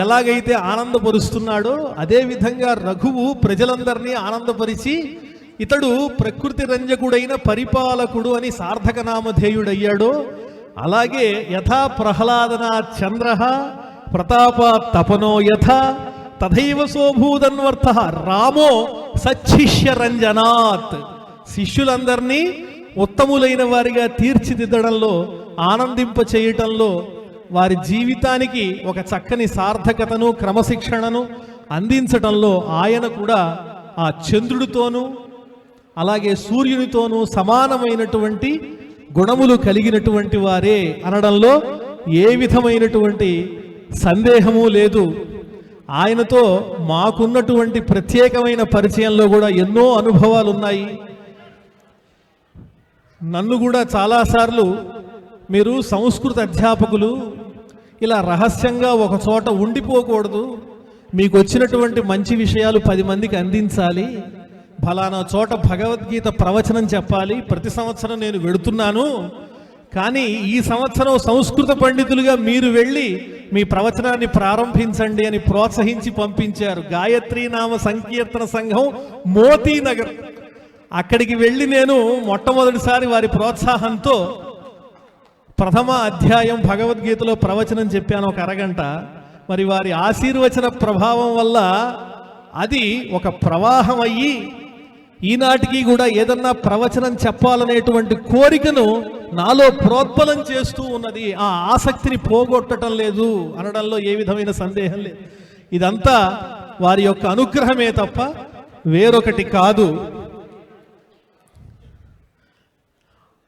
ఎలాగైతే ఆనందపరుస్తున్నాడో అదేవిధంగా రఘువు ప్రజలందరినీ ఆనందపరిచి ఇతడు ప్రకృతి రంజకుడైన పరిపాలకుడు అని సార్థక నామధేయుడయ్యాడో అలాగే యథా ప్రహ్లాదనా చంద్ర ప్రతాపా తపనో యథ తథైవ సోభూదన్వర్త రామో సచ్చిష్య రంజనాత్. శిష్యులందరినీ ఉత్తములైన వారిగా తీర్చిదిద్దడంలో, ఆనందింప చేయటంలో, వారి జీవితానికి ఒక చక్కని సార్థకతను క్రమశిక్షణను అందించటంలో ఆయన కూడా ఆ చంద్రుడితోనూ అలాగే సూర్యునితోనూ సమానమైనటువంటి గుణములు కలిగినటువంటి వారే అనడంలో ఏ విధమైనటువంటి సందేహము లేదు. ఆయనతో మాకున్నటువంటి ప్రత్యేకమైన పరిచయంలో కూడా ఎన్నో అనుభవాలు ఉన్నాయి. నన్ను కూడా చాలాసార్లు మీరు సంస్కృత అధ్యాపకులు ఇలా రహస్యంగా ఒక చోట ఉండిపోకూడదు, మీకు వచ్చినటువంటి మంచి విషయాలు 10 మందికి అందించాలి, ఫలానా చోట భగవద్గీత ప్రవచనం చెప్పాలి, ప్రతి సంవత్సరం నేను వెడుతున్నాను, కానీ ఈ సంవత్సరం సంస్కృత పండితులుగా మీరు వెళ్ళి మీ ప్రవచనాన్ని ప్రారంభించండి అని ప్రోత్సహించి పంపించారు. గాయత్రీ నామ సంకీర్తన సంఘం మోతీనగర్. అక్కడికి వెళ్ళి నేను మొట్టమొదటిసారి వారి ప్రోత్సాహంతో ప్రథమ అధ్యాయం భగవద్గీతలో ప్రవచనం చెప్పాను, ఒక అరగంట. మరి వారి ఆశీర్వచన ప్రభావం వల్ల అది ఒక ప్రవాహం అయ్యి ఈనాటికి కూడా ఏదన్నా ప్రవచనం చెప్పాలనేటువంటి కోరికను నాలో ప్రోద్బలం చేస్తూ ఉన్నది. ఆ ఆసక్తిని పోగొట్టడం లేదు అనడంలో ఏ విధమైన సందేహం లేదు. ఇదంతా వారి యొక్క అనుగ్రహమే తప్ప వేరొకటి కాదు.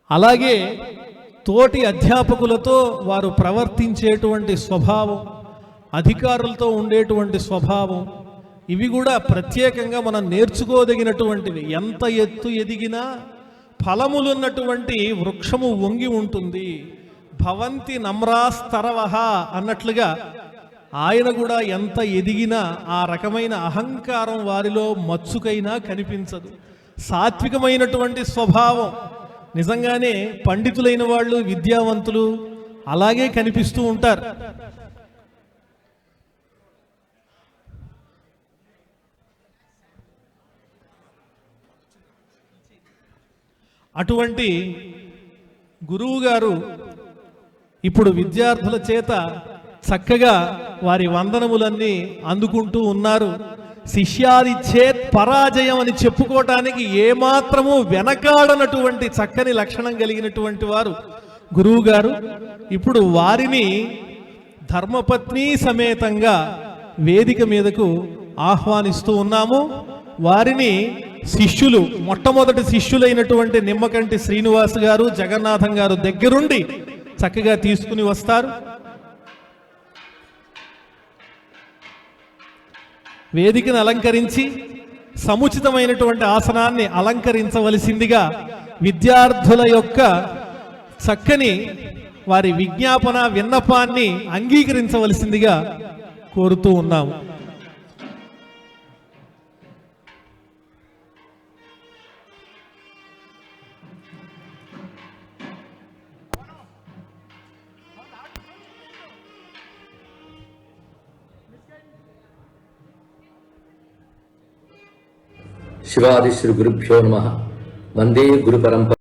అలాగే తోటి అధ్యాపకులతో వారు ప్రవర్తించేటువంటి స్వభావం, అధికారులతో ఉండేటువంటి స్వభావం, ఇవి కూడా ప్రత్యేకంగా మనం నేర్చుకోదగినటువంటివి. ఎంత ఎత్తు ఎదిగినా ఫలములున్నటువంటి వృక్షము వంగి ఉంటుంది. భవంతి నమ్రాస్తరవహ అన్నట్లుగా ఆయన కూడా ఎంత ఎదిగినా ఆ రకమైన అహంకారం వారిలో మచ్చుకైనా కనిపించదు. సాత్వికమైనటువంటి స్వభావం. నిజంగానే పండితులైన వాళ్ళు, విద్యావంతులు అలాగే కనిపిస్తూ ఉంటారు. అటువంటి గురువు గారు ఇప్పుడు విద్యార్థుల చేత చక్కగా వారి వందనములన్నీ అందుకుంటూ ఉన్నారు. శిష్యాది చేత్ పరాజయం అని చెప్పుకోవటానికి ఏమాత్రము వెనకాడనటువంటి చక్కని లక్షణం కలిగినటువంటి వారు గురువు గారు. ఇప్పుడు వారిని ధర్మపత్ని సమేతంగా వేదిక మీదకు ఆహ్వానిస్తూ ఉన్నాము. వారిని శిష్యులు, మొట్టమొదటి శిష్యులైనటువంటి నిమ్మకంటి శ్రీనివాస్ గారు, జగన్నాథం గారు దగ్గరుండి చక్కగా తీసుకుని వస్తారు. వేదికను అలంకరించి సముచితమైనటువంటి ఆసనాన్ని అలంకరించవలసిందిగా విద్యార్థుల యొక్క చక్కని వారి విజ్ఞాపన విన్నపాన్ని అంగీకరించవలసిందిగా కోరుతూ ఉన్నాము. శివాది శ్రీ గురుభ్యో నమః. వందే గురు పరంపర.